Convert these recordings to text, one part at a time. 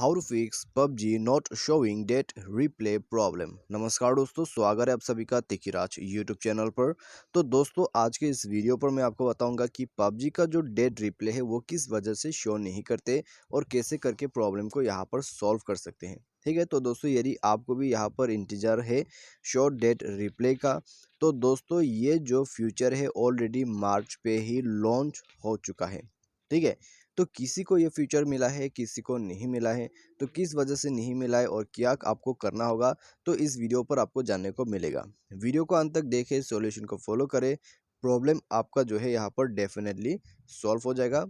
How to fix PUBG not showing death replay problem. नमस्कार दोस्तों, स्वागत है आप सभी का तिकिराज यूट्यूब चैनल पर। तो दोस्तों, आज के इस वीडियो पर मैं आपको बताऊंगा कि पबजी का जो डेट रिप्ले है वो किस वजह से शो नहीं करते और कैसे करके प्रॉब्लम को यहाँ पर सॉल्व कर सकते हैं। ठीक है, तो दोस्तों यदि आपको भी यहाँ पर इंतजार है शो डेट रिप्ले का, तो दोस्तों ये जो फ्यूचर है ऑलरेडी मार्च पे ही लॉन्च हो चुका है। ठीक है, तो किसी को ये फीचर मिला है, किसी को नहीं मिला है, तो किस वजह से नहीं मिला है और क्या आपको करना होगा, तो इस वीडियो पर आपको जानने को मिलेगा। वीडियो को अंत तक देखें, सॉल्यूशन को फॉलो करें, प्रॉब्लम आपका जो है यहाँ पर डेफिनेटली सॉल्व हो जाएगा।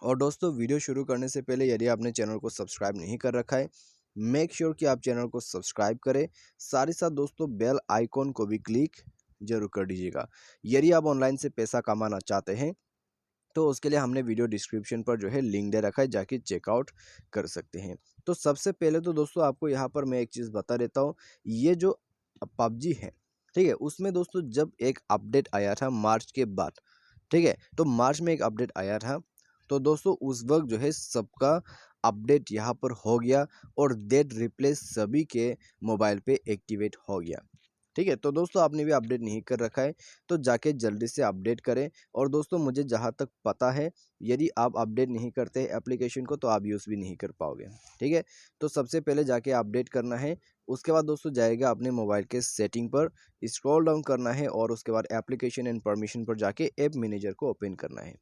और दोस्तों, वीडियो शुरू करने से पहले यदि आपने चैनल को सब्सक्राइब नहीं कर रखा है, मेक श्योर कि आप चैनल को सब्सक्राइब करें। साथ ही साथ दोस्तों बेल आइकॉन को भी क्लिक जरूर कर दीजिएगा। यदि आप ऑनलाइन से पैसा कमाना चाहते हैं तो उसके लिए हमने वीडियो डिस्क्रिप्शन पर जो है लिंक दे रखा है, जाके चेकआउट कर सकते हैं। तो सबसे पहले तो दोस्तों आपको यहाँ पर मैं एक चीज़ बता देता हूँ, ये जो पबजी है, ठीक है, उसमें दोस्तों जब एक अपडेट आया था मार्च के बाद, ठीक है, तो मार्च में एक अपडेट आया था, तो दोस्तों उस वक्त जो है सबका अपडेट यहाँ पर हो गया और डेट रिप्लेस सभी के मोबाइल पे एक्टिवेट हो गया। ठीक है, तो दोस्तों आपने भी अपडेट नहीं कर रखा है तो जाके जल्दी से अपडेट करें। और दोस्तों मुझे जहाँ तक पता है, यदि आप अपडेट नहीं करते एप्लीकेशन को तो आप यूज़ भी नहीं कर पाओगे। ठीक है, तो सबसे पहले जाके अपडेट करना है। उसके बाद दोस्तों जाएगा अपने मोबाइल के सेटिंग पर, स्क्रॉल डाउन करना है और उसके बाद एप्लीकेशन एंड परमिशन पर जाके ऐप मैनेजर को ओपन करना है।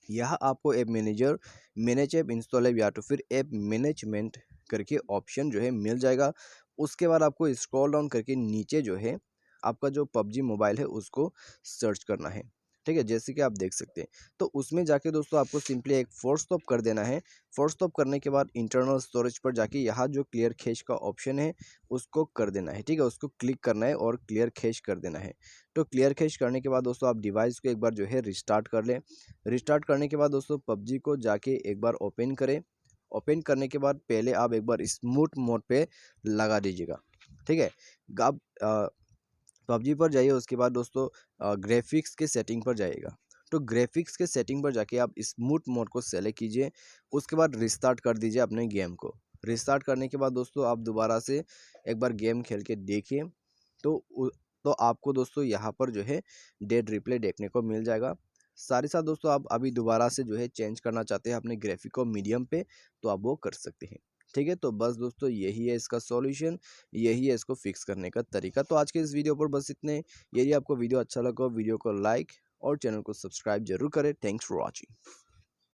यहाँ आपको app manager, manage app install app या तो फिर ऐप मैनेजमेंट करके ऑप्शन जो है मिल जाएगा। उसके बाद आपको स्क्रॉल डाउन करके नीचे जो है आपका जो पबजी मोबाइल है उसको सर्च करना है। ठीक है, जैसे कि आप देख सकते हैं, तो उसमें जाके दोस्तों आपको सिंपली एक फोर्स स्टॉप कर देना है। फोर्स स्टॉप करने के बाद इंटरनल स्टोरेज पर जाके यहाँ जो क्लियर कैश का ऑप्शन है उसको कर देना है। ठीक है, उसको क्लिक करना है और क्लियर कैश कर देना है। तो क्लियर कैश करने के बाद दोस्तों आप डिवाइस को एक बार जो है रिस्टार्ट कर लें। रिस्टार्ट करने के बाद दोस्तों पबजी को जाके एक बार ओपन करें। ओपन करने के बाद पहले आप एक बार स्मूथ मोड पे लगा दीजिएगा। ठीक है, आप पबजी पर जाइए, उसके बाद दोस्तों ग्राफिक्स के सेटिंग पर जाइएगा। तो ग्राफिक्स के सेटिंग पर जाके आप स्मूथ मोड को सेलेक्ट कीजिए। उसके बाद रिस्टार्ट कर दीजिए अपने गेम को। रिस्टार्ट करने के बाद दोस्तों आप दोबारा से एक बार गेम खेल के देखिए, तो तो आपको दोस्तों यहाँ पर जो है डेट रिप्ले देखने को मिल जाएगा। साथ ही साथ दोस्तों आप अभी दोबारा से जो है चेंज करना चाहते हैं अपने ग्राफिक को मीडियम पे, तो आप वो कर सकते हैं। ठीक है, तो बस दोस्तों यही है इसका सॉल्यूशन, यही है इसको फिक्स करने का तरीका। तो आज के इस वीडियो पर बस इतने। यदि आपको वीडियो अच्छा लगा, वीडियो को लाइक और चैनल को सब्सक्राइब जरूर करें। Thanks for watching.